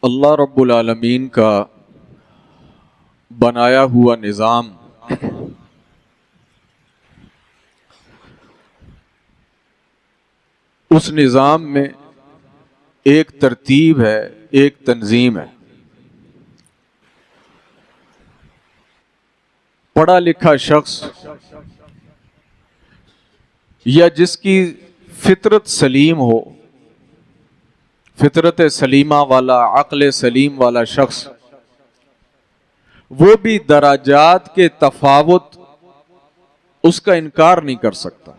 اللہ رب العالمین کا بنایا ہوا نظام اس نظام میں ایک ترتیب ہے، ایک تنظیم ہے۔ پڑھا لکھا شخص یا جس کی فطرت سلیم ہو، فطرت سلیمہ والا، عقل سلیم والا شخص، وہ بھی درجات کے تفاوت اس کا انکار نہیں کر سکتا۔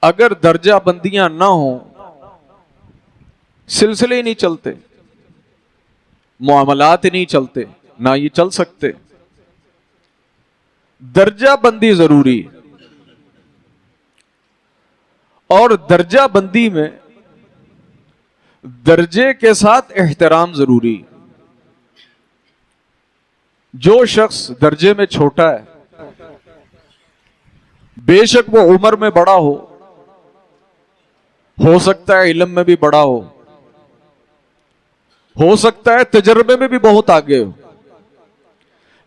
اگر درجہ بندیاں نہ ہوں، سلسلے ہی نہیں چلتے، معاملات ہی نہیں چلتے، نہ یہ چل سکتے۔ درجہ بندی ضروری ہے، اور درجہ بندی میں درجے کے ساتھ احترام ضروری ہے۔ جو شخص درجے میں چھوٹا ہے، بے شک وہ عمر میں بڑا ہو سکتا ہے علم میں بھی بڑا ہو سکتا ہے تجربے میں بھی بہت آگے ہو،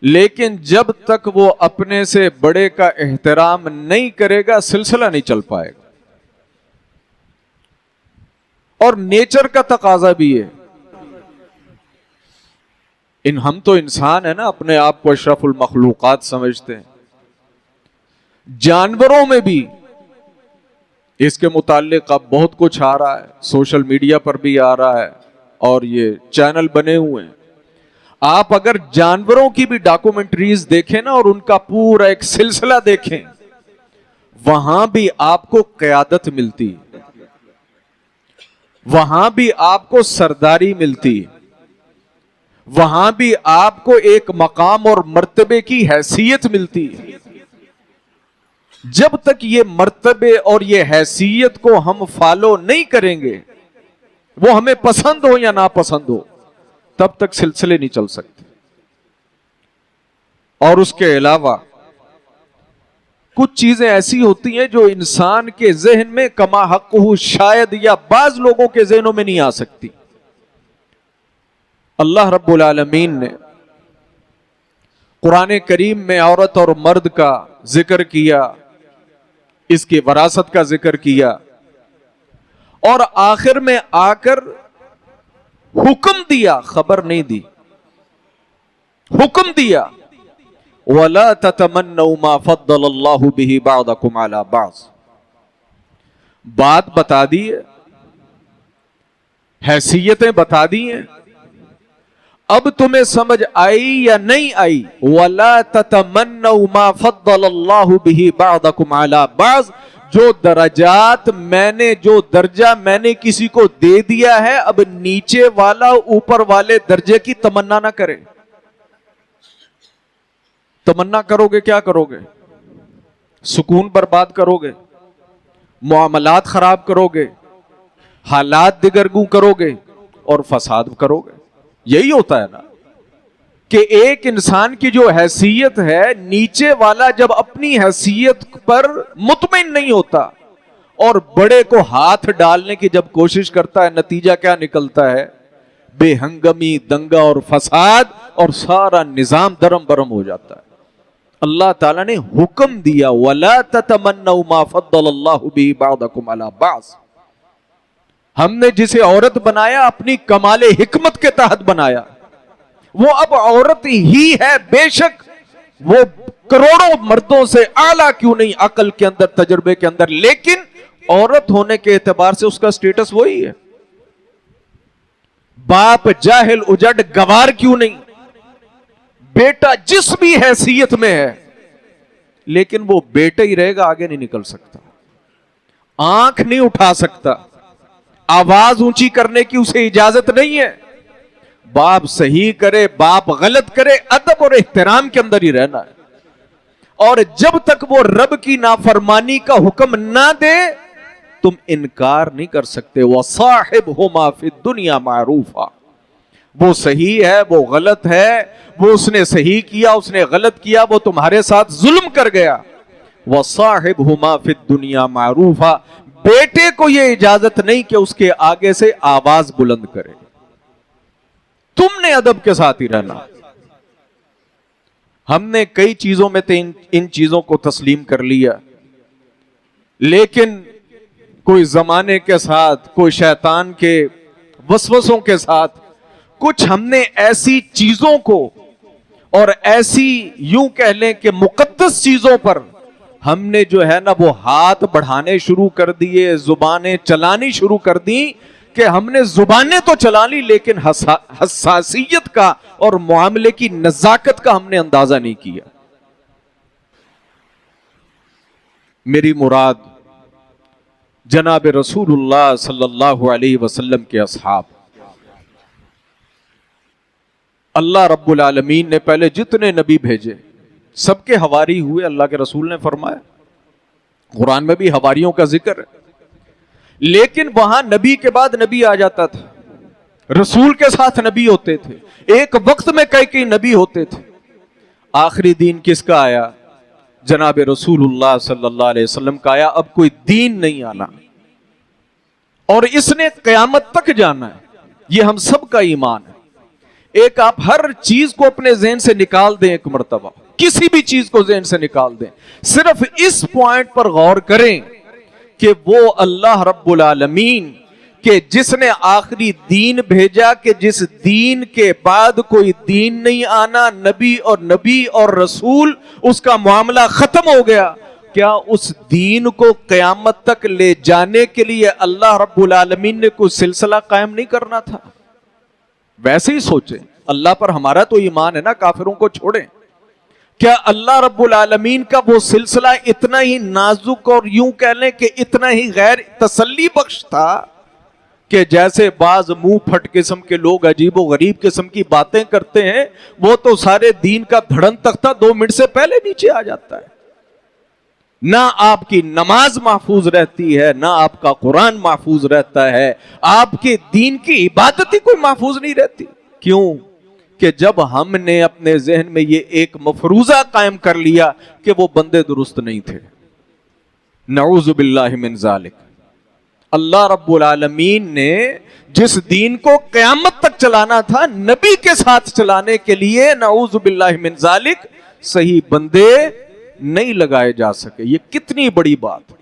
لیکن جب تک وہ اپنے سے بڑے کا احترام نہیں کرے گا، سلسلہ نہیں چل پائے گا۔ اور نیچر کا تقاضا بھی ہے، ہم تو انسان ہیں نا، اپنے آپ کو اشرف المخلوقات سمجھتے ہیں۔ جانوروں میں بھی اس کے متعلق اب بہت کچھ آ رہا ہے، سوشل میڈیا پر بھی آ رہا ہے، اور یہ چینل بنے ہوئے ہیں۔ آپ اگر جانوروں کی بھی ڈاکومنٹریز دیکھیں نا، اور ان کا پورا ایک سلسلہ دیکھیں، وہاں بھی آپ کو قیادت ملتی ہے، وہاں بھی آپ کو سرداری ملتی ہے، وہاں بھی آپ کو ایک مقام اور مرتبے کی حیثیت ملتی ہے۔ جب تک یہ مرتبے اور یہ حیثیت کو ہم فالو نہیں کریں گے، وہ ہمیں پسند ہو یا ناپسند ہو، تب تک سلسلے نہیں چل سکتے۔ اور اس کے علاوہ کچھ چیزیں ایسی ہوتی ہیں جو انسان کے ذہن میں کما حق ہو، شاید یا بعض لوگوں کے ذہنوں میں نہیں آ سکتی۔ اللہ رب العالمین نے قرآن کریم میں عورت اور مرد کا ذکر کیا، اس کی وراثت کا ذکر کیا، اور آخر میں آ کر حکم دیا، خبر نہیں دی، حکم دیا وَلَا تَتَمَنَّوْا مَا فَضَّلَ اللَّهُ بِهِ بَعْضَكُمْ عَلَى بَعْضٍ۔ بات بتا دی ہے، حیثیتیں بتا دی ہیں، اب تمہیں سمجھ آئی یا نہیں آئی؟ وَلَا تَتَمَنَّوْا مَا فَضَّلَ اللَّهُ بِهِ بَعْضَكُمْ عَلَى بَعْضٍ۔ جو درجات جو درجہ میں نے کسی کو دے دیا ہے، اب نیچے والا اوپر والے درجے کی تمنا نہ کرے۔ تمنا کرو گے کیا کرو گے؟ سکون برباد کرو گے، معاملات خراب کرو گے، حالات دگرگوں کرو گے، اور فساد کرو گے۔ یہی ہوتا ہے نا کہ ایک انسان کی جو حیثیت ہے، نیچے والا جب اپنی حیثیت پر مطمئن نہیں ہوتا اور بڑے کو ہاتھ ڈالنے کی جب کوشش کرتا ہے، نتیجہ کیا نکلتا ہے؟ بے ہنگمی، دنگا اور فساد، اور سارا نظام درم برم ہو جاتا ہے۔ اللہ تعالیٰ نے حکم دیا وَلَا تَتَمَنَّوْا مَا فَضَّلَ اللَّهُ بِهِ بَعْضَكُمْ عَلَى بَعْضٍ۔ ہم نے جسے عورت بنایا، اپنی کمال حکمت کے تحت بنایا۔ وہ اب عورت ہی ہے، بے شک وہ کروڑوں مردوں سے اعلیٰ کیوں نہیں، عقل کے اندر، تجربے کے اندر، لیکن عورت ہونے کے اعتبار سے اس کا سٹیٹس وہی ہے۔ باپ جاہل اجڑ گوار کیوں نہیں، بیٹا جس بھی حیثیت میں ہے، لیکن وہ بیٹا ہی رہے گا، آگے نہیں نکل سکتا، آنکھ نہیں اٹھا سکتا، آواز اونچی کرنے کی اسے اجازت نہیں ہے۔ باپ صحیح کرے، باپ غلط کرے، ادب اور احترام کے اندر ہی رہنا ہے۔ اور جب تک وہ رب کی نافرمانی کا حکم نہ دے، تم انکار نہیں کر سکتے۔ وَصَاحِبْهُمَا فِي الدُّنْيَا مَعْرُوفًا۔ وہ صحیح ہے، وہ غلط ہے، وہ اس نے صحیح کیا، اس نے غلط کیا، وہ تمہارے ساتھ ظلم کر گیا۔ وَصَاحِبْهُمَا فِي الدُّنْيَا مَعْرُوفًا۔ بیٹے کو یہ اجازت نہیں کہ اس کے آگے سے آواز بلند کرے. تم نے ادب کے ساتھ ہی رہنا. ہم نے کئی چیزوں میں تو ان چیزوں کو تسلیم کر لیا, لیکن کوئی زمانے کے ساتھ, کوئی شیطان کے وسوسوں کے ساتھ کچھ ہم نے ایسی چیزوں کو اور ایسی یوں کہہ لیں کہ مقدس چیزوں پر ہم نے جو ہے نا وہ ہاتھ بڑھانے شروع کر دیے, زبانیں چلانی شروع کر دی کہ ہم نے زبانیں تو چلا لی لیکن حساسیت کا اور معاملے کی نزاکت کا ہم نے اندازہ نہیں کیا. میری مراد جناب رسول اللہ صلی اللہ علیہ وسلم کے اصحاب. اللہ رب العالمین نے پہلے جتنے نبی بھیجے سب کے حواری ہوئے. اللہ کے رسول نے فرمایا, قرآن میں بھی حواریوں کا ذکر ہے, لیکن وہاں نبی کے بعد نبی آ جاتا تھا, رسول کے ساتھ نبی ہوتے تھے, ایک وقت میں کئی نبی ہوتے تھے. آخری دین کس کا آیا؟ جناب رسول اللہ صلی اللہ علیہ وسلم کا آیا. اب کوئی دین نہیں آنا اور اس نے قیامت تک جانا ہے, یہ ہم سب کا ایمان ہے. ایک آپ ہر چیز کو اپنے ذہن سے نکال دیں, ایک مرتبہ کسی بھی چیز کو ذہن سے نکال دیں, صرف اس پوائنٹ پر غور کریں کہ وہ اللہ رب العالمین کہ جس نے آخری دین بھیجا, کہ جس دین کے بعد کوئی دین نہیں آنا, نبی اور رسول, اس کا معاملہ ختم ہو گیا. کیا اس دین کو قیامت تک لے جانے کے لیے اللہ رب العالمین نے کوئی سلسلہ قائم نہیں کرنا تھا؟ ویسے ہی سوچیں, اللہ پر ہمارا تو ایمان ہے نا, کافروں کو چھوڑیں. کیا اللہ رب العالمین کا وہ سلسلہ اتنا ہی نازک اور یوں کہہ لیں کہ اتنا ہی غیر تسلی بخش تھا کہ جیسے بعض منہ پھٹ قسم کے لوگ عجیب و غریب قسم کی باتیں کرتے ہیں, وہ تو سارے دین کا دھڑن تختہ 2 منٹ سے پہلے نیچے آ جاتا ہے. نہ آپ کی نماز محفوظ رہتی ہے, نہ آپ کا قرآن محفوظ رہتا ہے, آپ کے دین کی عبادت ہی کوئی محفوظ نہیں رہتی. کیوں؟ کہ جب ہم نے اپنے ذہن میں یہ ایک مفروضہ قائم کر لیا کہ وہ بندے درست نہیں تھے. نعوذ باللہ من ذالک. اللہ رب العالمین نے جس دین کو قیامت تک چلانا تھا, نبی کے ساتھ چلانے کے لیے نعوذ باللہ من ذالک صحیح بندے نہیں لگائے جا سکے. یہ کتنی بڑی بات.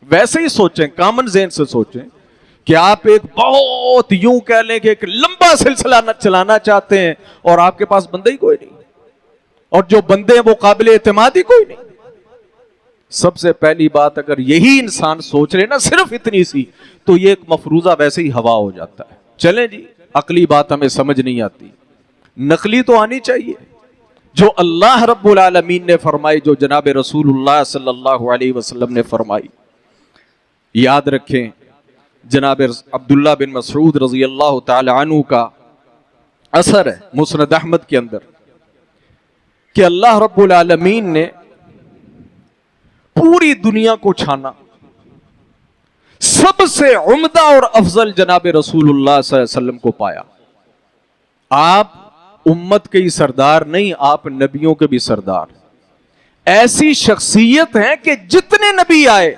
ویسے ہی سوچیں, کامن ذہن سے سوچیں کہ آپ ایک بہت یوں کہہ لیں کہ ایک لمبا سلسلہ چلانا چاہتے ہیں اور آپ کے پاس بندے ہی کوئی نہیں, اور جو بندے ہیں وہ قابل اعتماد ہی کوئی نہیں. سب سے پہلی بات, اگر یہی انسان سوچ لے نا صرف اتنی سی, تو یہ ایک مفروضہ ویسے ہی ہوا ہو جاتا ہے. چلیں جی, عقلی بات ہمیں سمجھ نہیں آتی, نقلی تو آنی چاہیے. جو اللہ رب العالمین نے فرمائی, جو جناب رسول اللہ صلی اللہ علیہ وسلم نے فرمائی. یاد رکھیں, جناب عبداللہ بن مسعود رضی اللہ تعالی عنہ کا اثر ہے مسند احمد کے اندر کہ اللہ رب العالمین نے پوری دنیا کو چھانا, سب سے عمدہ اور افضل جناب رسول اللہ صلی اللہ علیہ وسلم کو پایا. آپ امت کے ہی سردار نہیں, آپ نبیوں کے بھی سردار. ایسی شخصیت ہیں کہ جتنے نبی آئے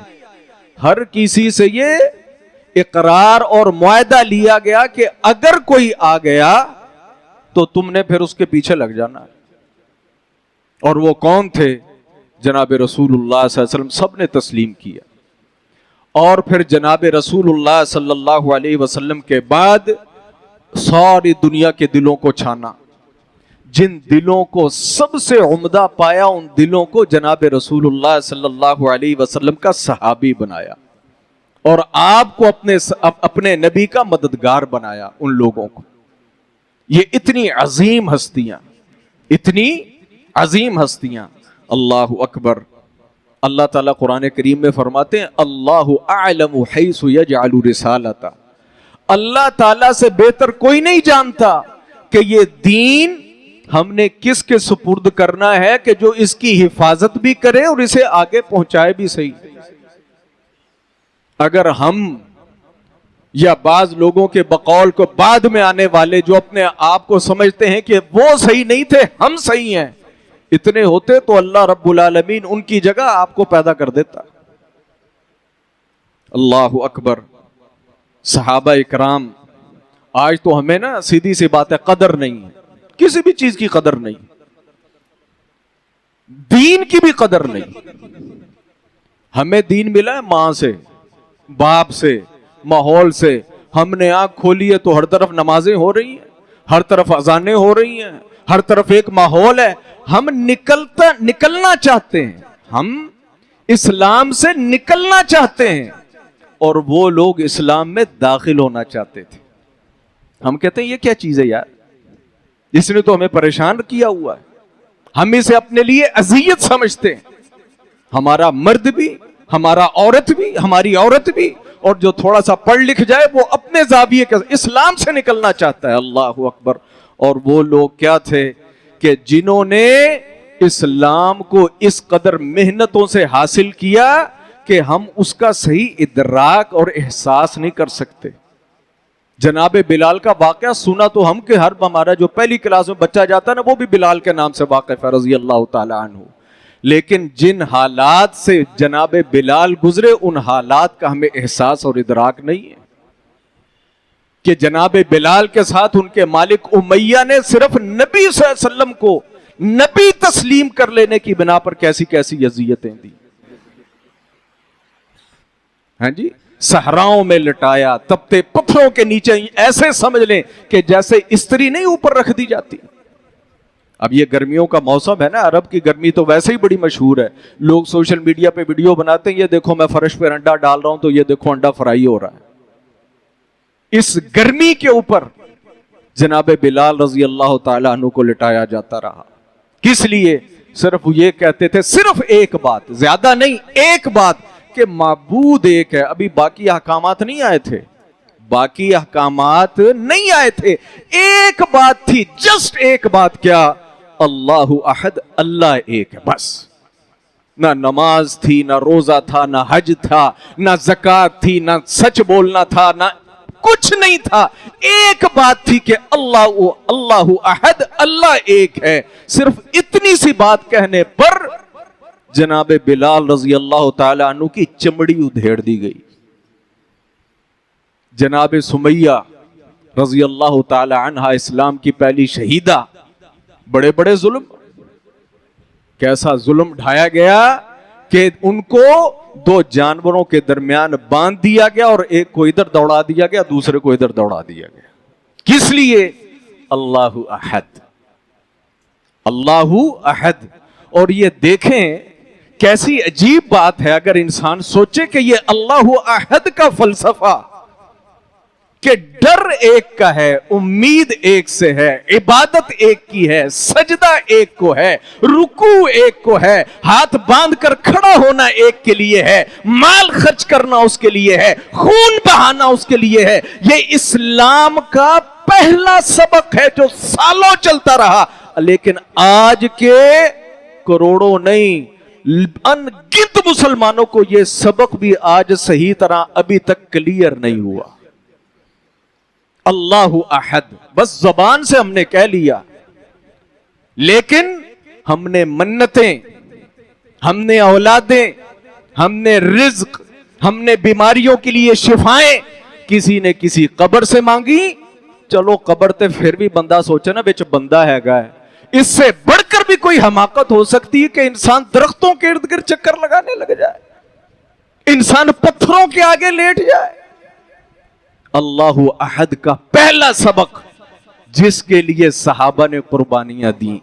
ہر کسی سے یہ اقرار اور معاہدہ لیا گیا کہ اگر کوئی آ گیا تو تم نے پھر اس کے پیچھے لگ جانا ہے. اور وہ کون تھے؟ جناب رسول اللہ صلی اللہ علیہ وسلم. سب نے تسلیم کیا. اور پھر جناب رسول اللہ صلی اللہ علیہ وسلم کے بعد ساری دنیا کے دلوں کو چھانا. جن دلوں کو سب سے عمدہ پایا, ان دلوں کو جناب رسول اللہ صلی اللہ علیہ وسلم کا صحابی بنایا, اور آپ کو اپنے نبی کا مددگار بنایا ان لوگوں کو. یہ اتنی عظیم ہستیاں, اتنی عظیم ہستیاں. اللہ اکبر. اللہ تعالیٰ قرآن کریم میں فرماتے ہیں, اللہ اعلم حیث یجعل رسالتہ. اللہ تعالیٰ سے بہتر کوئی نہیں جانتا کہ یہ دین ہم نے کس کے سپرد کرنا ہے کہ جو اس کی حفاظت بھی کرے اور اسے آگے پہنچائے بھی صحیح. اگر ہم یا بعض لوگوں کے بقول کو بعد میں آنے والے جو اپنے آپ کو سمجھتے ہیں کہ وہ صحیح نہیں تھے, ہم صحیح ہیں, اتنے ہوتے تو اللہ رب العالمین ان کی جگہ آپ کو پیدا کر دیتا. اللہ اکبر. صحابہ اکرام, آج تو ہمیں نا سیدھی سی بات ہے, قدر نہیں ہے, کسی بھی چیز کی قدر نہیں, دین کی بھی قدر نہیں. ہمیں دین ملا ہے ماں سے, باپ سے, ماحول سے. ہم نے آنکھ کھولی ہے تو ہر طرف نمازیں ہو رہی ہیں, ہر طرف اذانیں ہو رہی ہیں, ہر طرف ایک ماحول ہے. ہم نکلنا چاہتے ہیں, ہم اسلام سے نکلنا چاہتے ہیں, اور وہ لوگ اسلام میں داخل ہونا چاہتے تھے. ہم کہتے ہیں یہ کیا چیز ہے یار, اس نے تو ہمیں پریشان کیا ہوا ہے, ہم اسے اپنے لیے اذیت سمجھتے ہیں. ہمارا مرد بھی, ہمارا عورت بھی, ہماری عورت بھی, اور جو تھوڑا سا پڑھ لکھ جائے وہ اپنے زاویے کے اسلام سے نکلنا چاہتا ہے. اللہ اکبر. اور وہ لوگ کیا تھے کہ جنہوں نے اسلام کو اس قدر محنتوں سے حاصل کیا کہ ہم اس کا صحیح ادراک اور احساس نہیں کر سکتے. جناب بلال کا واقعہ سنا تو ہم کہ ہر ہمارا جو پہلی کلاس میں بچہ جاتا ہے نا وہ بھی بلال کے نام سے واقف ہے رضی اللہ تعالی عنہ. لیکن جن حالات سے جناب بلال گزرے ان حالات کا ہمیں احساس اور ادراک نہیں ہے کہ جناب بلال کے ساتھ ان کے مالک امیہ نے صرف نبی صلی اللہ علیہ وسلم کو نبی تسلیم کر لینے کی بنا پر کیسی کیسی اذیتیں دی. ہاں جی, صحراؤں میں لٹایا, تپتے پتھروں کے نیچے, ایسے سمجھ لیں کہ جیسے استری نہیں اوپر رکھ دی جاتی. اب یہ گرمیوں کا موسم ہے نا, عرب کی گرمی تو ویسے ہی بڑی مشہور ہے. لوگ سوشل میڈیا پہ ویڈیو بناتے ہیں, یہ دیکھو میں فرش پہ انڈا ڈال رہا ہوں تو یہ دیکھو انڈا فرائی ہو رہا ہے. اس گرمی کے اوپر جناب بلال رضی اللہ تعالیٰ عنہ کو لٹایا جاتا رہا. کس لیے؟ صرف یہ کہتے تھے صرف ایک بات, زیادہ نہیں, ایک بات کہ معبود ایک ہے. ابھی باقی احکامات نہیں آئے تھے, باقی احکامات نہیں آئے تھے. ایک بات تھی, جسٹ ایک بات. کیا؟ اللہ احد, اللہ ایک ہے بس. نہ نماز تھی, نہ روزہ تھا, نہ حج تھا, نہ زکات تھی, نہ سچ بولنا تھا, نہ کچھ نہیں تھا. ایک بات تھی کہ اللہ احد, اللہ ایک ہے. صرف اتنی سی بات کہنے پر جناب بلال رضی اللہ تعالی عنہ کی چمڑی ادھیڑ دی گئی. جناب سمیہ رضی اللہ تعالی عنہا اسلام کی پہلی شہیدہ, بڑے بڑے ظلم, کیسا ظلم ڈھایا گیا کہ ان کو دو جانوروں کے درمیان باندھ دیا گیا اور ایک کو ادھر دوڑا دیا گیا, دوسرے کو ادھر دوڑا دیا گیا. کس لیے؟ اللہ احد, اللہ احد. اور یہ دیکھیں کیسی عجیب بات ہے اگر انسان سوچے کہ یہ اللہ احد کا فلسفہ کہ ڈر ایک کا ہے, امید ایک سے ہے, عبادت ایک کی ہے, سجدہ ایک کو ہے, رکوع ایک کو ہے, ہاتھ باندھ کر کھڑا ہونا ایک کے لیے ہے, مال خرچ کرنا اس کے لیے ہے, خون بہانا اس کے لیے ہے. یہ اسلام کا پہلا سبق ہے جو سالوں چلتا رہا. لیکن آج کے کروڑوں نہیں, ان گنت مسلمانوں کو یہ سبق بھی آج صحیح طرح ابھی تک کلیئر نہیں ہوا. اللہ احد بس زبان سے ہم نے کہہ لیا, لیکن ہم نے منتیں, ہم نے اولادیں, ہم نے رزق, ہم نے بیماریوں کے لیے شفائیں کسی نے کسی قبر سے مانگی. چلو قبر تے پھر بھی بندہ سوچے نا بچ بندہ ہے گا, اس سے بڑھ کر بھی کوئی حماقت ہو سکتی ہے کہ انسان درختوں کے ارد گرد چکر لگانے لگ جائے, انسان پتھروں کے آگے لیٹ جائے. اللہ احد کا پہلا سبق جس کے لیے صحابہ نے قربانیاں دی,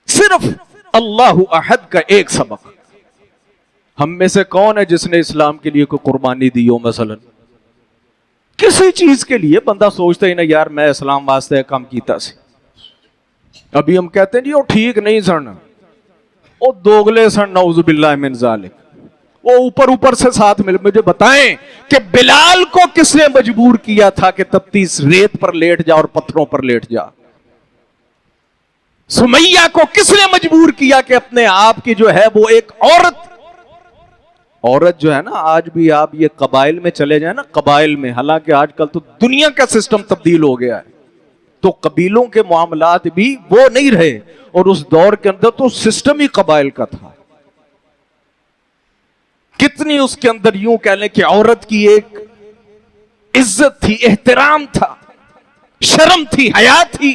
صرف اللہ احد کا ایک سبق. ہم میں سے کون ہے جس نے اسلام کے لیے کوئی قربانی دی ہو؟ مثلا کسی چیز کے لیے بندہ سوچتا ہی نا یار میں اسلام واسطے کام کیتا سی. ابھی ہم کہتے ہیں جی وہ ٹھیک نہیں سن, وہ دوگلے سن, نعوذ باللہ من ذالک. وہ اوپر سے ساتھ مل. مجھے بتائیں کہ بلال کو کس نے مجبور کیا تھا کہ تفتیش ریت پر لیٹ جا اور پتھروں پر لیٹ جا؟ سمیہ کو کس نے مجبور کیا کہ اپنے آپ کی جو ہے وہ ایک عورت جو ہے نا, آج بھی آپ یہ قبائل میں چلے جائیں نا, قبائل میں, حالانکہ آج کل تو دنیا کا سسٹم تبدیل ہو گیا ہے, تو قبیلوں کے معاملات بھی وہ نہیں رہے, اور اس دور کے اندر تو سسٹم ہی قبائل کا تھا. کتنی اس کے اندر یوں کہہ لیں کہ عورت کی ایک عزت تھی، احترام تھا، شرم تھی، حیا تھی.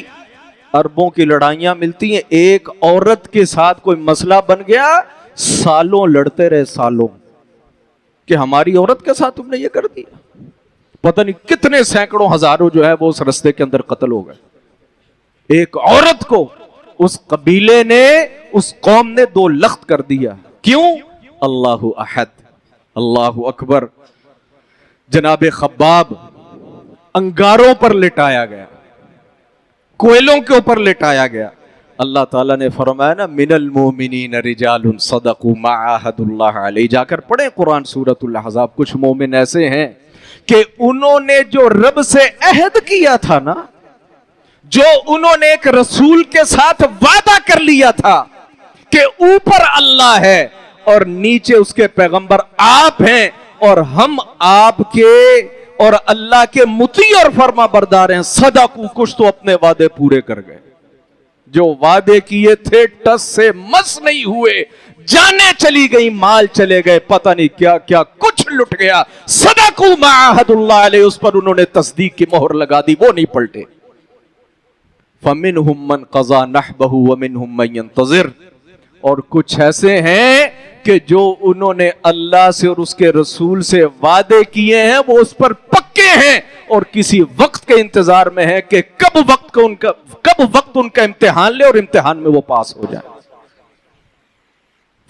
اربوں کی لڑائیاں ملتی ہیں، ایک عورت کے ساتھ کوئی مسئلہ بن گیا، سالوں لڑتے رہے، سالوں، کہ ہماری عورت کے ساتھ تم نے یہ کر دیا. پتہ نہیں کتنے سینکڑوں ہزاروں جو ہے وہ اس رستے کے اندر قتل ہو گئے. ایک عورت کو اس قبیلے نے، اس قوم نے 2 لخت کر دیا. کیوں؟ اللہ احد، اللہ اکبر. جناب خباب انگاروں پر لٹایا گیا، کوئلوں کے اوپر لٹایا گیا. اللہ تعالیٰ نے فرمایا نا، من المومنین رجال صدقوا ما عاہدوا اللہ علیہ. جا کر پڑھیں قرآن سورۃ الاحزاب. کچھ مومن ایسے ہیں کہ انہوں نے جو رب سے عہد کیا تھا نا، جو انہوں نے ایک رسول کے ساتھ وعدہ کر لیا تھا کہ اوپر اللہ ہے اور نیچے اس کے پیغمبر آپ ہیں اور ہم آپ کے اور اللہ کے مطیع اور فرما بردار ہیں، صدقوا، کچھ تو اپنے وعدے پورے کر گئے. جو وعدے کیے تھے ٹس سے مس نہیں ہوئے، جانیں چلی گئی، مال چلے گئے، پتہ نہیں کیا کیا کچھ لٹ گیا. صدقوا ما عاہدوا اللہ علیہ، اس پر انہوں نے تصدیق کی مہر لگا دی، وہ نہیں پلٹے. فَمِنْهُمْ مَنْ قَضَى نَحْبَهُ وَمِنْهُمْ مَنْ يَنْتَظِرُ. اور کچھ ایسے ہیں کہ جو انہوں نے اللہ سے اور اس کے رسول سے وعدے کیے ہیں وہ اس پر پکے ہیں اور کسی وقت کے انتظار میں ہیں کہ کب وقت ان کا امتحان لے اور امتحان میں وہ پاس ہو جائے.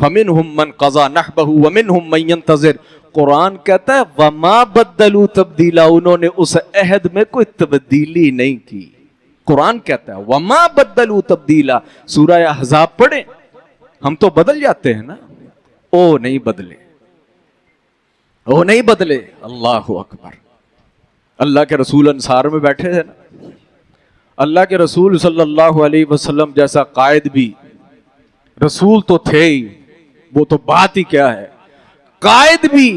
فَمِنْهُمْ مَنْ قَضَى نَحْبَهُ وَمِنْهُمْ مَنْ يَنْتَظِرُ. قرآن کہتا ہے وَمَا بَدَّلُوا تَبْدِيلًا، انہوں نے اس عہد میں کوئی تبدیلی نہیں کی. قرآن کہتا ہے وَمَا بَدَّلُوا تَبْدِيلًا. سورہ احزاب پڑھیں، ہم تو بدل جاتے ہیں نا، او نہیں بدلے، او نہیں بدلے. اللہ اکبر. اللہ کے رسول انصار میں بیٹھے تھے نا، اللہ کے رسول صلی اللہ علیہ وسلم جیسا قائد بھی، رسول تو تھے ہی، وہ تو بات ہی کیا ہے، قائد بھی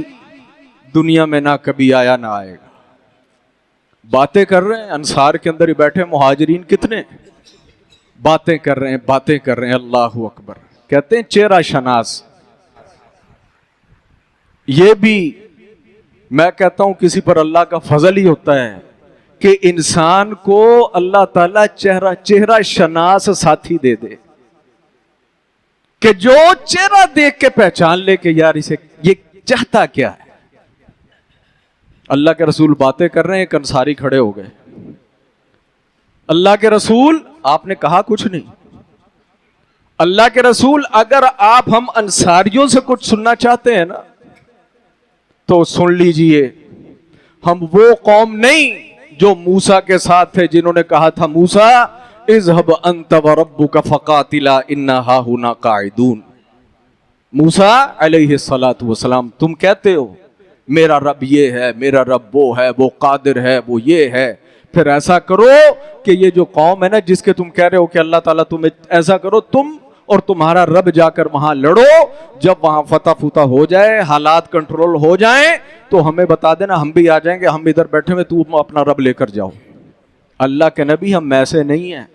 دنیا میں نہ کبھی آیا نہ آئے گا. باتیں کر رہے ہیں، انصار کے اندر ہی بیٹھے مہاجرین کتنے باتیں کر رہے ہیں، باتیں کر رہے ہیں. اللہ اکبر. کہتے ہیں چہرہ شناس. یہ بھی میں کہتا ہوں کسی پر اللہ کا فضل ہی ہوتا ہے کہ انسان کو اللہ تعالیٰ چہرہ شناس ساتھی دے دے، کہ جو چہرہ دیکھ کے پہچان لے کہ یار اسے یہ چاہتا کیا ہے. اللہ کے رسول باتیں کر رہے ہیں، ایک انصاری کھڑے ہو گئے. اللہ کے رسول، آپ نے کہا کچھ نہیں. اللہ کے رسول، اگر آپ ہم انصاریوں سے کچھ سننا چاہتے ہیں نا تو سن لیجئے، ہم وہ قوم نہیں جو موسیٰ کے ساتھ تھے جنہوں نے کہا تھا موسیٰ اذهب انت وربك فقاتلا انا هاهنا قاعدون. موسیٰ علیہ السلام، تم کہتے ہو میرا رب یہ ہے، میرا رب وہ ہے، وہ قادر ہے، وہ یہ ہے، پھر ایسا کرو کہ یہ جو قوم ہے نا جس کے تم کہہ رہے ہو کہ اللہ تعالیٰ تمہیں ایسا کرو، تم اور تمہارا رب جا کر وہاں لڑو. جب وہاں فتح ہو جائے، حالات کنٹرول ہو جائیں تو ہمیں بتا دینا، ہم بھی آ جائیں گے، ہم ادھر بیٹھے ہوئے، تم اپنا رب لے کر جاؤ. اللہ کے نبی ہم ایسے نہیں ہیں.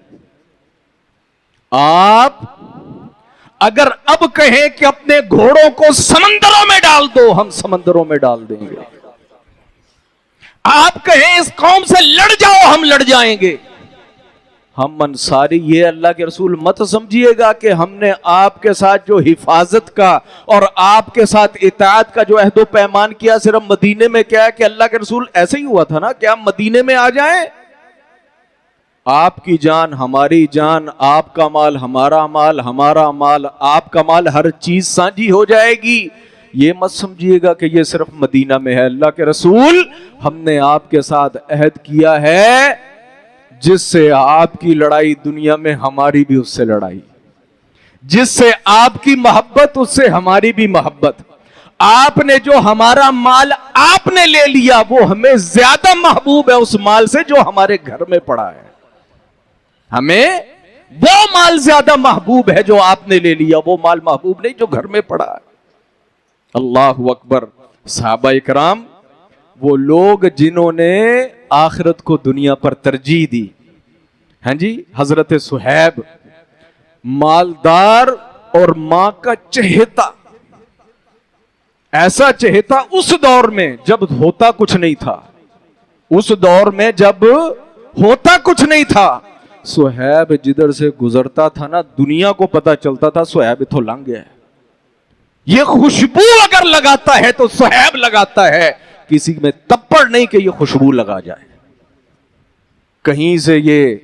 آپ اگر اب کہیں کہ اپنے گھوڑوں کو سمندروں میں ڈال دو، ہم سمندروں میں ڈال دیں گے. آپ کہیں اس قوم سے لڑ جاؤ، ہم لڑ جائیں گے. ہم انصاری یہ اللہ کے رسول مت سمجھیے گا کہ ہم نے آپ کے ساتھ جو حفاظت کا اور آپ کے ساتھ اطاعت کا جو عہد و پیمان کیا صرف مدینے میں کیا ہے کہ اللہ کے رسول ایسے ہی ہوا تھا نا کہ ہم مدینے میں آ جائیں، آپ کی جان ہماری جان، آپ کا مال ہمارا مال، ہمارا مال آپ کا مال، ہر چیز سانجھی ہو جائے گی. یہ مت سمجھیے گا کہ یہ صرف مدینہ میں ہے. اللہ کے رسول، ہم نے آپ کے ساتھ عہد کیا ہے جس سے آپ کی لڑائی دنیا میں، ہماری بھی اس سے لڑائی، جس سے آپ کی محبت اس سے ہماری بھی محبت. آپ نے جو ہمارا مال آپ نے لے لیا وہ ہمیں زیادہ محبوب ہے اس مال سے جو ہمارے گھر میں پڑا ہے. ہمیں وہ مال زیادہ محبوب ہے جو آپ نے لے لیا، وہ مال محبوب نہیں جو گھر میں پڑا ہے. اللہ اکبر. صحابہ اکرام وہ لوگ جنہوں نے آخرت کو دنیا پر ترجیح دی. ہاں جی، حضرت صہیب مالدار اور ماں کا چہیتا، ایسا چہتا اس دور میں جب ہوتا کچھ نہیں تھا، اس دور میں جب ہوتا کچھ نہیں تھا، صہیب جدھر سے گزرتا تھا نا دنیا کو پتا چلتا تھا صہیب تو لنگ ہے. یہ خوشبو اگر لگاتا ہے تو صہیب لگاتا ہے، کسی میں تپڑ نہیں کہ یہ خوشبو لگا جائے. کہیں سے یہ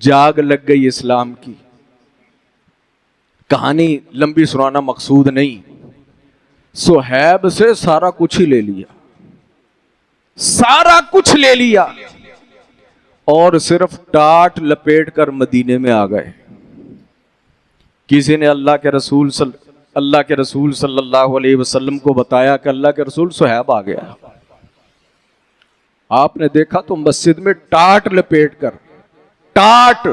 جاگ لگ گئی اسلام کی. کہانی لمبی سنانا مقصود نہیں، صہیب سے سارا کچھ ہی لے لیا، سارا کچھ لے لیا اور صرف ٹاٹ لپیٹ کر مدینے میں آ گئے. کسی نے اللہ کے رسول صلی اللہ علیہ وسلم کو بتایا کہ اللہ کے رسول صہیب آ گیا. آپ نے دیکھا تو مسجد میں ٹاٹ لپیٹ کر، ٹاٹ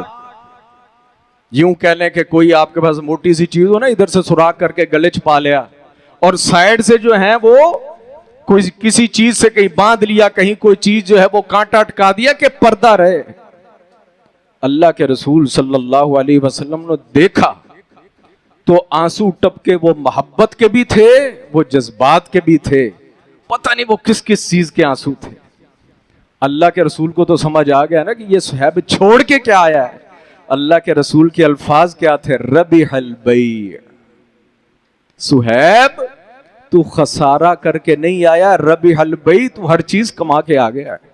یوں کہہ لیں کہ کوئی آپ کے پاس موٹی سی چیز ہو نا، ادھر سے سوراخ کر کے گلے چھپا لیا اور سائیڈ سے جو ہے وہ کوئی کسی چیز سے کہیں باندھ لیا، کہیں کوئی چیز جو ہے وہ کانٹا اٹکا دیا کہ پردہ رہے. اللہ کے رسول صلی اللہ علیہ وسلم نے دیکھا تو آنسو ٹپکے. وہ محبت کے بھی تھے، وہ جذبات کے بھی تھے، پتہ نہیں وہ کس کس چیز کے آنسو تھے. اللہ کے رسول کو تو سمجھ آ گیا نا کہ یہ صہیب چھوڑ کے کیا آیا ہے. اللہ کے رسول کے الفاظ کیا تھے؟ ربح البیع. صہیب تو خسارہ کر کے نہیں آیا، ربح البیع تو ہر چیز کما کے آ گیا ہے.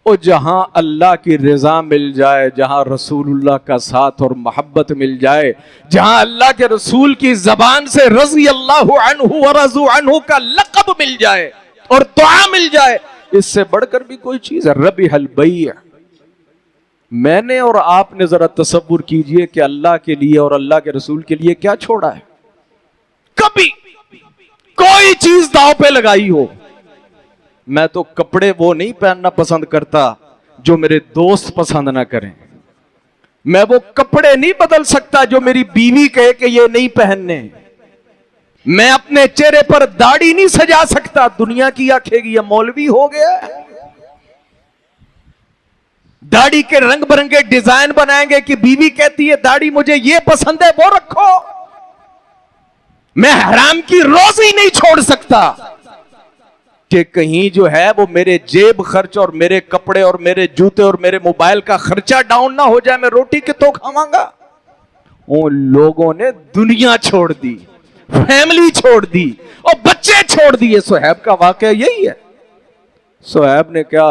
اور جہاں اللہ کی رضا مل جائے، جہاں رسول اللہ کا ساتھ اور محبت مل جائے، جہاں اللہ کے رسول کی زبان سے رضی اللہ عنہ ورضوا عنہ کا لقب مل جائے اور دعا مل جائے، اس سے بڑھ کر بھی کوئی چیز ہے. ربح البیع. میں نے اور آپ نے ذرا تصور کیجئے کہ اللہ کے لیے اور اللہ کے رسول کے لیے کیا چھوڑا ہے. کبھی کوئی چیز داؤ پہ لگائی ہو. میں تو کپڑے وہ نہیں پہننا پسند کرتا جو میرے دوست پسند نہ کریں. میں وہ کپڑے نہیں بدل سکتا جو میری بیوی کہے کہ یہ نہیں پہننے. میں اپنے چہرے پر داڑھی نہیں سجا سکتا، دنیا کی آنکھیں گی یہ مولوی ہو گیا. داڑھی کے رنگ برنگے ڈیزائن بنائیں گے کہ بیوی کہتی ہے داڑھی مجھے یہ پسند ہے وہ رکھو. میں حرام کی روزی نہیں چھوڑ سکتا کہ کہیں جو ہے وہ میرے جیب خرچ اور میرے کپڑے اور میرے جوتے اور میرے موبائل کا خرچہ ڈاؤن نہ ہو جائے. میں روٹی کتوں کھاواں گا. ان لوگوں نے دنیا چھوڑ دی، فیملی چھوڑ دی اور بچے چھوڑ دیے. صہیب کا واقعہ یہی ہے. صہیب نے کیا،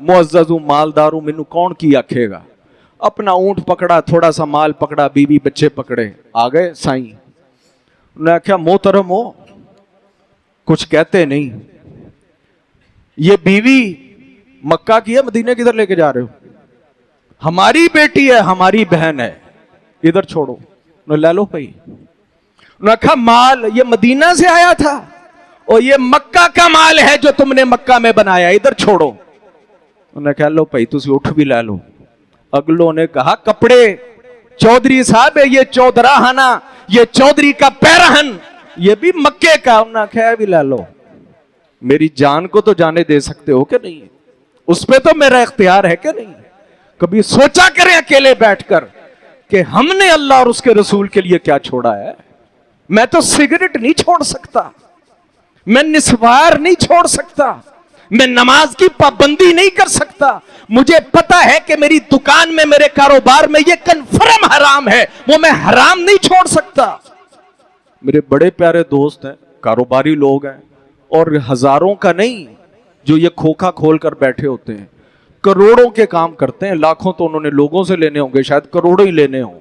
معزز ہوں مالدار ہوں، مینوں کون کی آکھے گا. اپنا اونٹ پکڑا، تھوڑا سا مال پکڑا، بیوی بچے پکڑے، آ گئے سائیں. انہوں نے کہا محترم ہو، کچھ کہتے نہیں. یہ بیوی مکہ کی ہے، مدینے کدھر لے کے جا رہے ہو؟ ہماری بیٹی ہے، ہماری بہن ہے، ادھر چھوڑو. لے لو بھائی. انہوں نے کہا مال یہ مدینہ سے آیا تھا اور یہ مکہ کا مال ہے جو تم نے مکہ میں بنایا، ادھر چھوڑو. انہوں نے کہا لو بھائی تسی اٹھ بھی لے لو. اگلوں نے کہا کپڑے چودھری صاحب ہے، یہ چودراہانہ، یہ چودھری کا پیرہن، یہ بھی مکے کا. انہوں نے کہا بھی لے لو. میری جان کو تو جانے دے سکتے ہو کہ نہیں؟ اس پہ تو میرا اختیار ہے کہ نہیں؟ کبھی سوچا کریں اکیلے بیٹھ کر کہ ہم نے اللہ اور اس کے رسول کے لیے کیا چھوڑا ہے. میں تو سگریٹ نہیں چھوڑ سکتا، میں نسوار نہیں چھوڑ سکتا، میں نماز کی پابندی نہیں کر سکتا. مجھے پتا ہے کہ میری دکان میں، میرے کاروبار میں یہ کنفرم حرام ہے، وہ میں حرام نہیں چھوڑ سکتا. میرے بڑے پیارے دوست ہیں، کاروباری لوگ ہیں، اور ہزاروں کا نہیں جو یہ کھوکھا کھول کر بیٹھے ہوتے ہیں، کروڑوں کے کام کرتے ہیں. لاکھوں تو انہوں نے لوگوں سے لینے ہوں گے، شاید کروڑوں ہی لینے ہوں.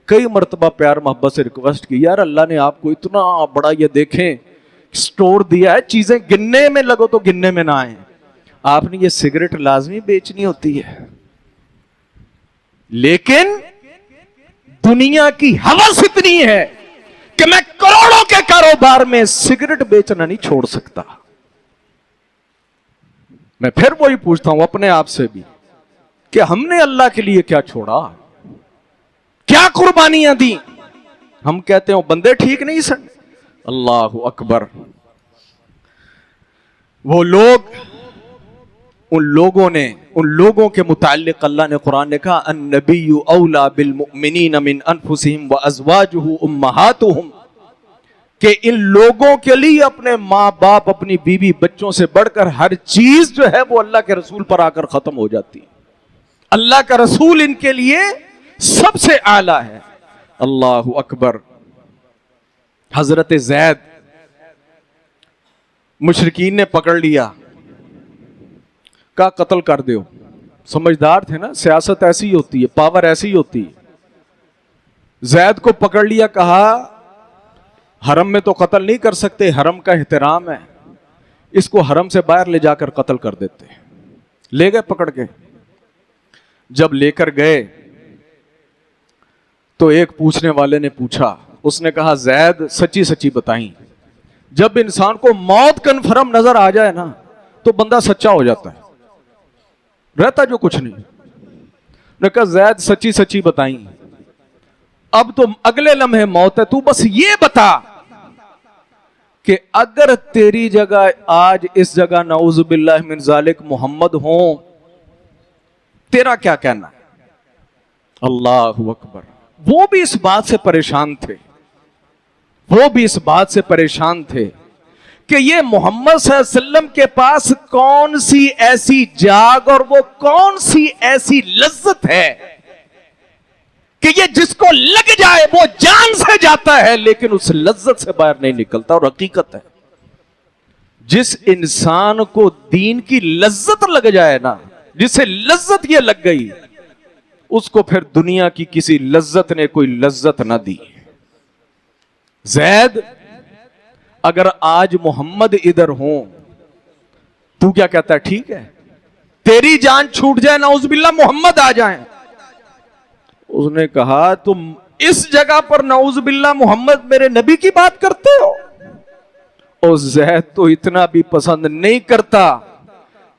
کئی مرتبہ پیار محبت سے ریکویسٹ کی، یار اللہ نے آپ کو اتنا بڑا یہ دیکھیں سٹور دیا ہے، چیزیں گننے میں لگو تو گننے میں نہ آئیں. آپ نے یہ سگریٹ لازمی بیچنی ہوتی ہے. لیکن دنیا کی ہوس اتنی ہے کہ میں کروڑوں کے کاروبار میں سگریٹ بیچنا نہیں چھوڑ سکتا. میں پھر وہی پوچھتا ہوں اپنے آپ سے بھی کہ ہم نے اللہ کے لیے کیا چھوڑا، کیا قربانیاں دی. ہم کہتے ہیں بندے ٹھیک نہیں سن. اللہ اکبر. وہ لوگ، ان لوگوں کے متعلق اللہ نے قرآن نے کہا النبی اولا بالمؤمنین من انفسہم وازواجہ امہاتہم. کہ ان لوگوں کے لیے اپنے ماں باپ اپنی بیوی بچوں سے بڑھ کر ہر چیز جو ہے وہ اللہ کے رسول پر آ کر ختم ہو جاتی ہے. اللہ کا رسول ان کے لیے سب سے اعلیٰ ہے. اللہ اکبر. حضرت زید مشرکین نے پکڑ لیا, کہا قتل کر دیو. سمجھدار تھے نا, سیاست ایسی ہی ہوتی ہے, پاور ایسی ہی ہوتی ہے. زید کو پکڑ لیا, کہا حرم میں تو قتل نہیں کر سکتے, حرم کا احترام ہے, اس کو حرم سے باہر لے جا کر قتل کر دیتے. لے گئے پکڑ کے. جب لے کر گئے تو ایک پوچھنے والے نے پوچھا, اس نے کہا زید سچی سچی بتائیں. جب انسان کو موت کنفرم نظر آ جائے نا تو بندہ سچا ہو جاتا ہے, رہتا جو کچھ نہیں. نے کہا زید سچی سچی بتائیں, اب تو اگلے لمحے موت ہے, تو بس یہ بتا کہ اگر تیری جگہ آج اس جگہ نعوذ باللہ من ذالک محمد ہوں, تیرا کیا کہنا ہے؟ اللہ اکبر. وہ بھی اس بات سے پریشان تھے, وہ بھی اس بات سے پریشان تھے کہ یہ محمد صلی اللہ علیہ وسلم کے پاس کون سی ایسی جاگ اور وہ کون سی ایسی لذت ہے کہ یہ جس کو لگ جائے وہ جان سے جاتا ہے لیکن اس لذت سے باہر نہیں نکلتا. اور حقیقت ہے, جس انسان کو دین کی لذت لگ جائے نا, جسے لذت یہ لگ گئی, اس کو پھر دنیا کی کسی لذت نے کوئی لذت نہ دی. زید اگر آج محمد ادھر ہوں تو کیا کہتا ہے؟ ٹھیک ہے, تیری جان چھوٹ جائے نعوذ باللہ محمد آ جائیں. اس نے کہا تم اس جگہ پر نعوذ باللہ محمد میرے نبی کی بات کرتے ہو. اور زید تو اتنا بھی پسند نہیں کرتا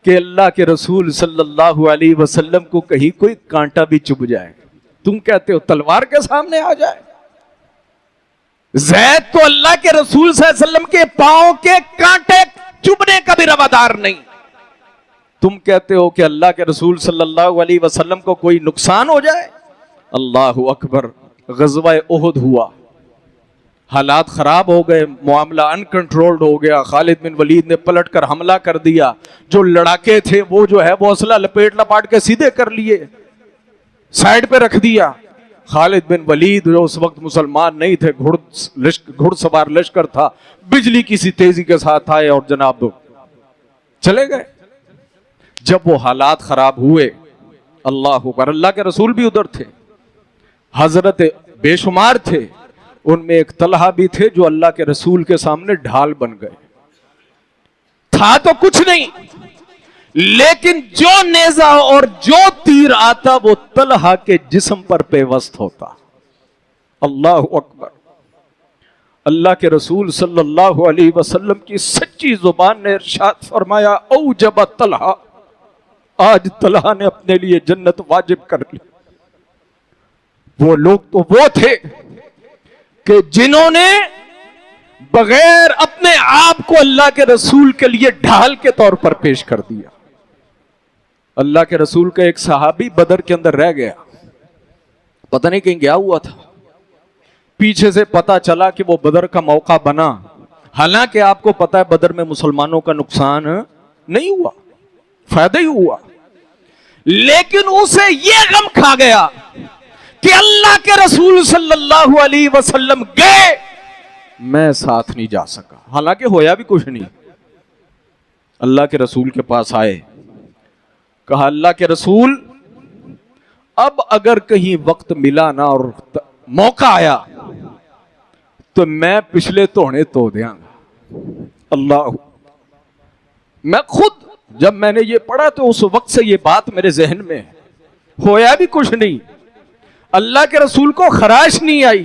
کہ اللہ کے رسول صلی اللہ علیہ وسلم کو کہیں کوئی کانٹا بھی چبھ جائے. تم کہتے ہو تلوار کے سامنے آ جائے. زید تو اللہ کے رسول صلی اللہ علیہ وسلم کے پاؤں کے کانٹے چبھنے کا بھی روادار نہیں. تم کہتے ہو کہ اللہ کے رسول صلی اللہ علیہ وسلم کو کوئی نقصان ہو جائے. اللہ اکبر. غزوہ احد ہوا, حالات خراب ہو گئے, معاملہ انکنٹرولڈ ہو گیا. خالد بن ولید نے پلٹ کر حملہ کر دیا. جو لڑاکے تھے وہ جو ہے وہ اسلحہ لپیٹ لپاٹ کے سیدھے کر لیے, سائیڈ پہ رکھ دیا. خالد بن ولید جو اس وقت مسلمان نہیں تھے, گھڑ سوار لشکر تھا, بجلی کی سی تیزی کے ساتھ آئے اور جناب چلے گئے. جب وہ حالات خراب ہوئے, اللہ اکبر, اللہ کے رسول بھی ادھر تھے, حضرت بے شمار تھے, ان میں ایک طلحہ بھی تھے جو اللہ کے رسول کے سامنے ڈھال بن گئے. تھا تو کچھ نہیں, لیکن جو نیزہ اور جو تیر آتا وہ طلحہ کے جسم پر پیوست ہوتا. اللہ اکبر. اللہ کے رسول صلی اللہ علیہ وسلم کی سچی زبان نے ارشاد فرمایا اوجب طلحہ, آج طلحہ نے اپنے لیے جنت واجب کر لی. وہ لوگ تو وہ تھے کہ جنہوں نے بغیر اپنے آپ کو اللہ کے رسول کے لیے ڈھال کے طور پر پیش کر دیا. اللہ کے رسول کا ایک صحابی بدر کے اندر رہ گیا, پتہ نہیں کہیں گیا ہوا تھا. پیچھے سے پتا چلا کہ وہ بدر کا موقع بنا, حالانکہ آپ کو پتا ہے بدر میں مسلمانوں کا نقصان نہیں ہوا, فائدہ ہی ہوا. لیکن اسے یہ غم کھا گیا کہ اللہ کے رسول صلی اللہ علیہ وسلم گئے, میں ساتھ نہیں جا سکا. حالانکہ ہویا بھی کچھ نہیں. اللہ کے رسول کے پاس آئے, کہا اللہ کے رسول اب اگر کہیں وقت ملا نا اور موقع آیا تو میں پچھلے توڑے تو دیاں گا. اللہ, میں خود جب میں نے یہ پڑھا تو اس وقت سے یہ بات میرے ذہن میں ہے. ہویا بھی کچھ نہیں, اللہ کے رسول کو خراش نہیں آئی,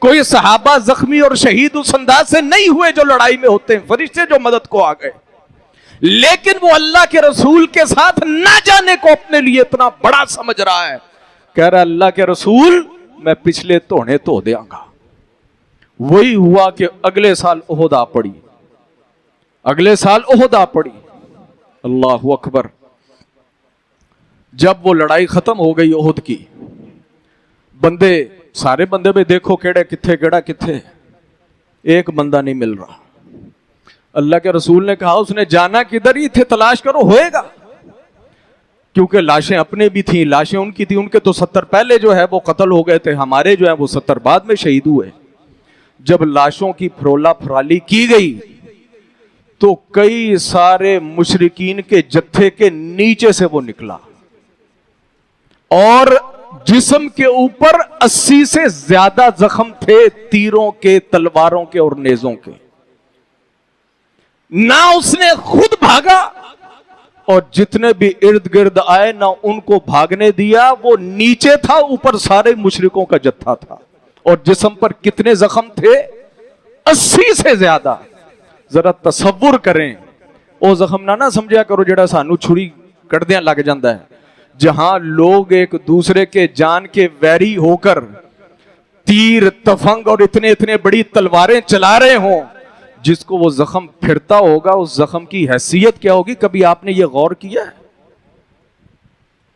کوئی صحابہ زخمی اور شہید اس انداز سے نہیں ہوئے جو لڑائی میں ہوتے ہیں, فرشتے جو مدد کو آ گئے. لیکن وہ اللہ کے رسول کے ساتھ نہ جانے کو اپنے لیے اتنا بڑا سمجھ رہا ہے, کہہ رہا اللہ کے رسول میں پچھلے توڑے تو دیاں گا. وہی ہوا کہ اگلے سال احد آ پڑی, اگلے سال احد آ پڑی. اللہ اکبر. جب وہ لڑائی ختم ہو گئی احد کی, بندے سارے بندے میں دیکھو کیڑے کتھے کیڑا کتھے, ایک بندہ نہیں مل رہا. اللہ کے رسول نے کہا اس نے جانا کدھر ہی تھے تلاش کرو ہوئے گا. کیونکہ لاشیں اپنے بھی تھیں, لاشیں ان کی تھیں, ان کے تو 70 پہلے جو ہے وہ قتل ہو گئے تھے, ہمارے جو ہے وہ 70 بعد میں شہید ہوئے. جب لاشوں کی پھرولا پھرالی کی گئی تو کئی سارے مشرکین کے جتھے کے نیچے سے وہ نکلا اور جسم کے اوپر 80 سے زیادہ زخم تھے, تیروں کے, تلواروں کے اور نیزوں کے. نہ اس نے خود بھاگا اور جتنے بھی ارد گرد آئے نہ ان کو بھاگنے دیا. وہ نیچے تھا, اوپر سارے مشرکوں کا جتھا تھا. اور جسم پر کتنے زخم تھے؟ 80 سے زیادہ. ذرا تصور کریں, وہ زخم نہ سمجھا کرو جڑا سانو چھری کٹدیاں لگ جاندہ ہے. جہاں لوگ ایک دوسرے کے جان کے ویری ہو کر تیر, تفنگ اور اتنے بڑی تلواریں چلا رہے ہوں, جس کو وہ زخم پھرتا ہوگا اس زخم کی حیثیت کیا ہوگی؟ کبھی آپ نے یہ غور کیا ہے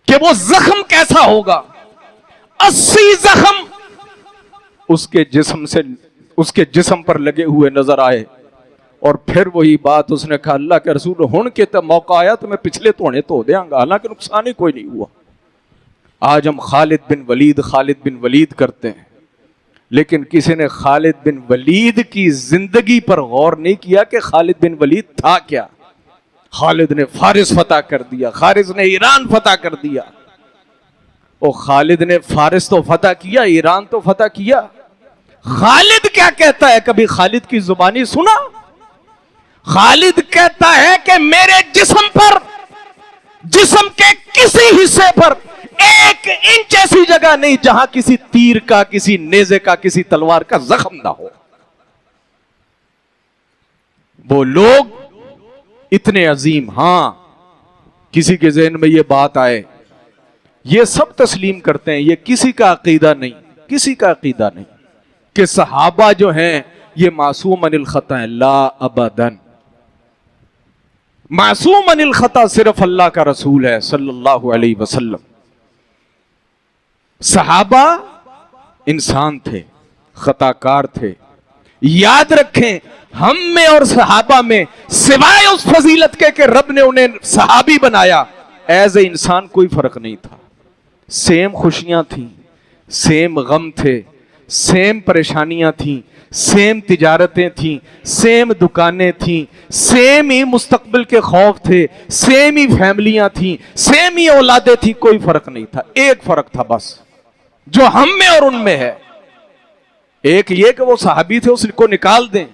کہ وہ زخم کیسا ہوگا؟ 80 زخم اس کے جسم پر لگے ہوئے نظر آئے. اور پھر وہی بات اس نے کہا اللہ کے رسول ہن کے موقع آیا تو میں پچھلے توڑے تو دیاں گا, حالانکہ نقصان ہی کوئی نہیں ہوا. آج ہم خالد بن ولید کرتے ہیں, لیکن کسی نے خالد بن ولید کی زندگی پر غور نہیں کیا کہ خالد بن ولید تھا کیا. خالد نے فارس فتح کر دیا, خالد نے ایران فتح کر دیا. اور خالد نے فارس تو فتح کیا, ایران تو فتح کیا. خالد کیا کہتا ہے؟ کبھی خالد کی زبانی سنا؟ خالد کہتا ہے کہ میرے جسم پر, جسم کے کسی حصے پر 1 انچ ایسی جگہ نہیں جہاں کسی تیر کا, کسی نیزے کا, کسی تلوار کا زخم نہ ہو. وہ لوگ اتنے عظیم, ہاں کسی کے ذہن میں یہ بات آئے, یہ سب تسلیم کرتے ہیں, یہ کسی کا عقیدہ نہیں, کسی کا عقیدہ نہیں کہ صحابہ جو ہیں یہ معصوم عن الخطا ہیں. لا ابداً. معصوم عن الخطا صرف اللہ کا رسول ہے صلی اللہ علیہ وسلم. صحابہ انسان تھے, خطا کار تھے. یاد رکھیں, ہم میں اور صحابہ میں سوائے اس فضیلت کے کہ رب نے انہیں صحابی بنایا, ایز اے انسان کوئی فرق نہیں تھا. سیم خوشیاں تھیں, سیم غم تھے, سیم پریشانیاں تھیں, سیم تجارتیں تھیں, سیم دکانیں تھیں, سیم ہی مستقبل کے خوف تھے, سیم ہی فیملیاں تھیں, سیم ہی اولادیں تھیں. کوئی فرق نہیں تھا. ایک فرق تھا بس جو ہم میں اور ان میں ہے, ایک یہ کہ وہ صحابی تھے, اس کو نکال دیں.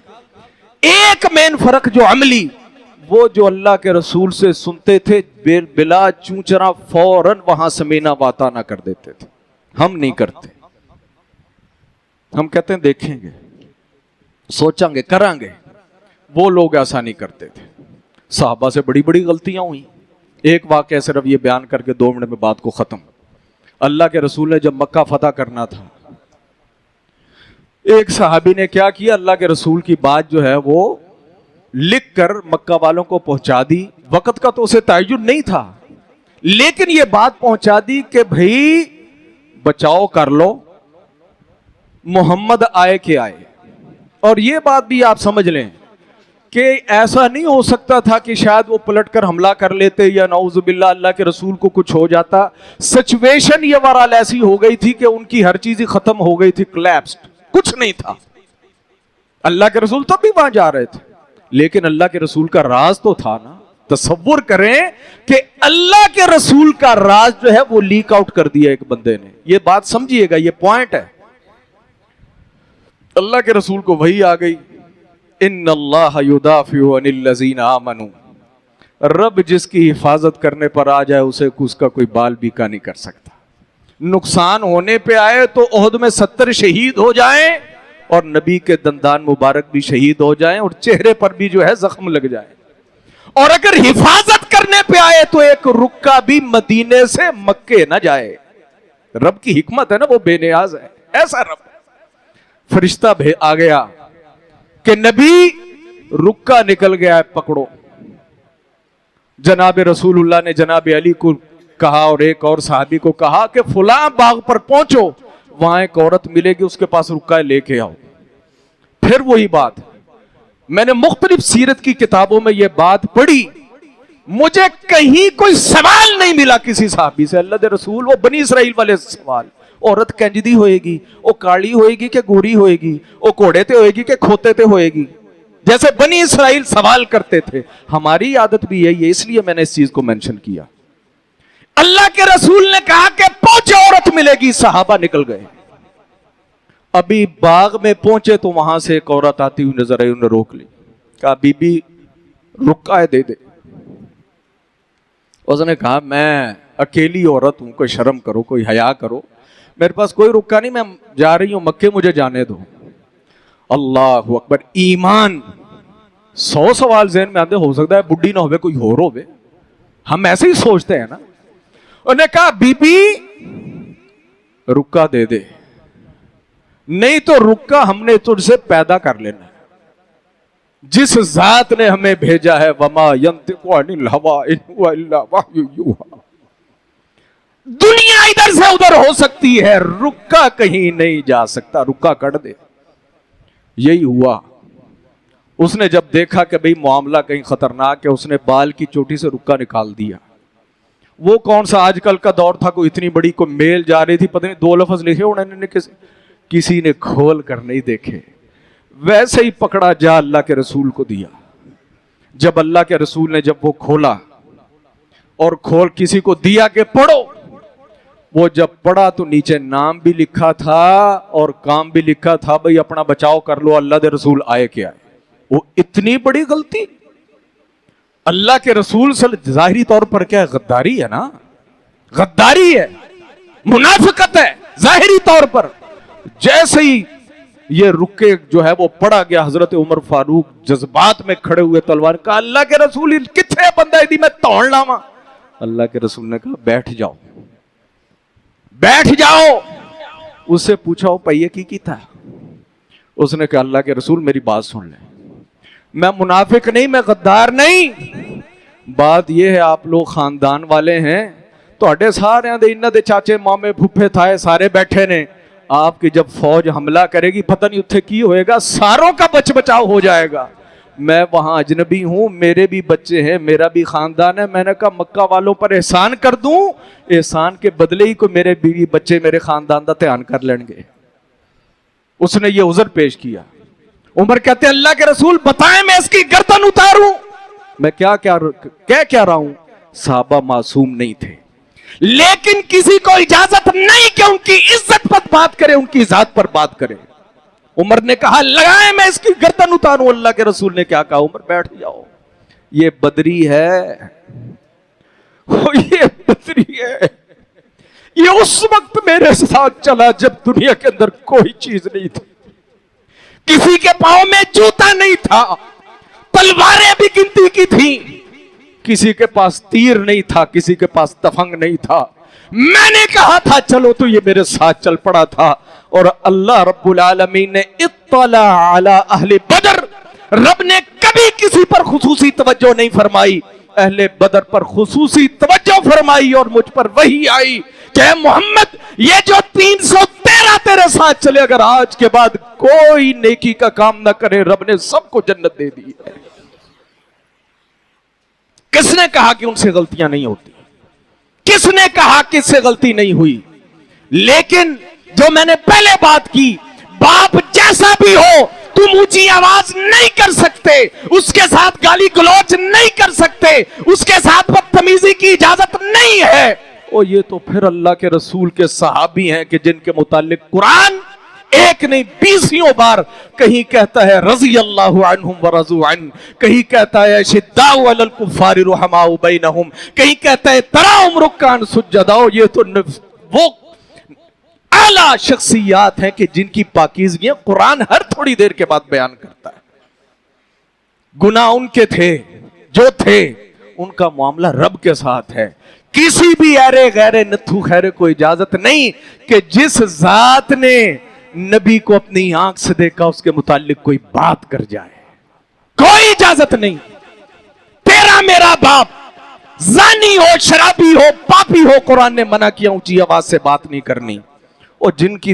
ایک مین فرق جو عملی, وہ جو اللہ کے رسول سے سنتے تھے بلا چونچرا فوراً وہاں سمینا واتا نہ کر دیتے تھے. ہم نہیں کرتے. ہم کہتے ہیں دیکھیں گے, سوچیں گے, کریں گے. وہ لوگ ایسا نہیں کرتے تھے. صحابہ سے بڑی بڑی غلطیاں ہوئیں. ایک واقعہ صرف یہ بیان کر کے 2 منٹ میں بات کو ختم. اللہ کے رسول نے جب مکہ فتح کرنا تھا, ایک صحابی نے کیا کیا, اللہ کے رسول کی بات جو ہے وہ لکھ کر مکہ والوں کو پہنچا دی. وقت کا تو اسے تعین نہیں تھا, لیکن یہ بات پہنچا دی کہ بھئی بچاؤ کر لو, محمد آئے کہ آئے. اور یہ بات بھی آپ سمجھ لیں کہ ایسا نہیں ہو سکتا تھا کہ شاید وہ پلٹ کر حملہ کر لیتے یا نعوذ باللہ اللہ کے رسول کو کچھ ہو جاتا. سچویشن یہ بہرحال ایسی ہو گئی تھی کہ ان کی ہر چیز ہی ختم ہو گئی تھی, کلیپسڈ, کچھ نہیں تھا. اللہ کے رسول تب بھی وہاں جا رہے تھے, لیکن اللہ کے رسول کا راز تو تھا نا. تصور کریں کہ اللہ کے رسول کا راز جو ہے وہ لیک آؤٹ کر دیا ایک بندے نے. یہ بات سمجھیے گا, یہ پوائنٹ ہے. اللہ کے رسول کو وحی آ گئی, ان اللہ یدافع عن الذین آمنوا, رب جس کی حفاظت کرنے پر آ جائے اسے اس کا کوئی بال بیکا نہیں کر سکتا. نقصان ہونے پہ آئے تو احد میں 70 شہید ہو جائیں اور نبی کے دندان مبارک بھی شہید ہو جائیں اور چہرے پر بھی جو ہے زخم لگ جائے. اور اگر حفاظت کرنے پہ آئے تو ایک رکا بھی مدینے سے مکے نہ جائے. رب کی حکمت ہے نا, وہ بے نیاز ہے. ایسا رب. فرشتہ آ گیا کہ نبی رکا نکل گیا ہے, پکڑو. جناب رسول اللہ نے جناب علی کو کہا اور ایک اور صحابی کو کہا کہ فلاں باغ پر پہنچو, وہاں ایک عورت ملے گی, اس کے پاس رکا ہے, لے کے آؤ. پھر وہی بات, میں نے مختلف سیرت کی کتابوں میں یہ بات پڑھی, مجھے کہیں کوئی سوال نہیں ملا کسی صحابی سے, اللہ دے رسول وہ بنی اسرائیل والے سوال, عورت کنجدی ہوئے گی, وہ کالی ہوئے گی کہ گوری ہوئے گی, وہ گھوڑے تے ہوئے گی کہ کھوتے تے ہوئے گی, جیسے بنی اسرائیل سوال کرتے تھے. ہماری عادت بھی یہی ہے, اس لیے میں نے اس چیز کو مینشن کیا. اللہ کے رسول نے کہا کہ پہنچے عورت ملے گی, صحابہ نکل گئے. ابھی باغ میں پہنچے تو وہاں سے ایک عورت آتی ہوئی نظر آئی, انہوں نے روک لی, کہا بی بی رکا ہے دے دے. اس نے کہا میں اکیلی عورت ہوں, کوئی شرم کرو, کوئی حیا کرو, میرے پاس کوئی رکا نہیں, میں جا رہی ہوں مکے, مجھے جانے دو. اللہ اکبر, ایمان. 100 سوال ذہن میں آتے, ہو سکتا ہے بڈی نہ ہوئے کوئی اور ہوئے, ہم ایسے ہی سوچتے ہیں نا. انہوں نے کہا بی بی رکا دے دے, نہیں تو رکا ہم نے تجھ سے پیدا کر لینا, جس ذات نے ہمیں بھیجا ہے, وما ينطق عن الهوى ان هو الا وحی یوحی. دنیا ادھر سے ادھر ہو سکتی ہے, رکا کہیں نہیں جا سکتا, رکا کٹ دے. یہی ہوا. اس نے جب دیکھا کہ بھئی معاملہ کہیں خطرناک ہے, اس نے بال کی چوٹی سے رکا نکال دیا. وہ کون سا آج کل کا دور تھا, کوئی اتنی بڑی کوئی میل جا رہی تھی, پتہ نہیں 2 لفظ لکھے انہوں نے, کسی نے کھول کر نہیں دیکھے, ویسے ہی پکڑا جا اللہ کے رسول کو دیا. جب اللہ کے رسول نے جب وہ کھولا اور کھول کسی کو دیا کہ پڑھو, وہ جب پڑھا تو نیچے نام بھی لکھا تھا اور کام بھی لکھا تھا, بھئی اپنا بچاؤ کر لو, اللہ دے رسول آئے کیا ہے. وہ اتنی بڑی غلطی. اللہ کے رسول صلی ظاہری طور پر کیا ہے, غداری ہے نا, غداری ہے, منافقت ہے ظاہری طور پر. جیسے ہی یہ رکے جو ہے وہ پڑا گیا, حضرت عمر فاروق جذبات میں کھڑے ہوئے, تلوار, کہا اللہ کے رسول کتنے بندہ دی میں توڑ لاواں. اللہ کے رسول نے کہا بیٹھ جاؤ, بیٹھ جاؤ. اس سے پوچھا وہ پہیے کی تھا. اس نے کہا اللہ کے رسول میری بات سن لیں, میں منافق نہیں, میں غدار نہیں, بات یہ ہے آپ لوگ خاندان والے ہیں, تو سارے دے انہاں دے چاچے مامے پھپھے تھائے سارے بیٹھے نے, آپ کی جب فوج حملہ کرے گی پتہ نہیں اتھے کی ہوئے گا, ساروں کا بچ بچاؤ ہو جائے گا. میں وہاں اجنبی ہوں, میرے بھی بچے ہیں, میرا بھی خاندان ہے. میں نے کہا مکہ والوں پر احسان کر دوں, احسان کے بدلے ہی کوئی میرے بیوی بچے میرے خاندان دا دھیان کر لیں گے. اس نے یہ عذر پیش کیا. عمر کہتے ہیں اللہ کے رسول بتائیں میں اس کی گردن اتاروں. میں کیا رہا ہوں, صحابہ معصوم نہیں تھے, لیکن کسی کو اجازت نہیں کہ ان کی عزت پر بات کرے, ان کی ذات پر بات کرے. عمر نے کہا لگائیں میں اس کی گردن اتاروں. اللہ کے رسول نے کیا کہا, عمر بیٹھ جاؤ, یہ بدری ہے, یہ بدری ہے, یہ اس وقت میرے ساتھ چلا جب دنیا کے اندر کوئی چیز نہیں تھی, کسی کے پاؤں میں جوتا نہیں تھا, تلواریں بھی گنتی کی تھیں, کسی کے پاس تیر نہیں تھا, کسی کے پاس تفنگ نہیں تھا. میں نے کہا تھا چلو تو یہ میرے ساتھ چل پڑا تھا. اور اللہ رب العالمین نے اطلع علی اہل بدر, رب نے کبھی کسی پر خصوصی توجہ نہیں فرمائی, اہل بدر پر خصوصی توجہ فرمائی اور مجھ پر وحی آئی کہ اے محمد یہ جو 313 تیرے ساتھ چلے, اگر آج کے بعد کوئی نیکی کا کام نہ کرے رب نے سب کو جنت دے دی ہے. کس نے کہا کہ ان سے غلطیاں نہیں ہوتی, کس نے کہا کہ اس سے غلطی نہیں ہوئی, لیکن جو میں نے پہلے بات کی, باپ جیسا بھی ہو تم اونچی آواز نہیں کر سکتے, اس کے ساتھ گالی گلوچ نہیں کر سکتے, اس کے ساتھ بدتمیزی کی اجازت نہیں ہے. اور یہ تو پھر اللہ کے رسول کے صحابی ہیں کہ جن کے متعلق قرآن ایک نہیں 20 بار کہیں کہتا ہے رضی اللہ عنہم ورضوا عنہ, کہیں کہتا ہے شداء علی الکفار رحماء بینہم, کہیں کہتا ہے تراہم رکعا سجدا. یہ تو وہ اعلیٰ شخصیات ہیں کہ جن کی پاکیزگیاں قرآن ہر تھوڑی دیر کے بعد بیان کرتا ہے. گناہ ان کے تھے جو تھے, ان کا معاملہ رب کے ساتھ ہے. کسی بھی ایرے غیرے نتھو خیرے کو اجازت نہیں کہ جس ذات نے نبی کو اپنی آنکھ سے دیکھا اس کے متعلق کوئی بات کر جائے, کوئی اجازت نہیں. تیرا میرا باپ زانی ہو, شرابی ہو, پاپی ہو, قرآن نے منع کیا اونچی آواز سے بات نہیں کرنی. اور جن کی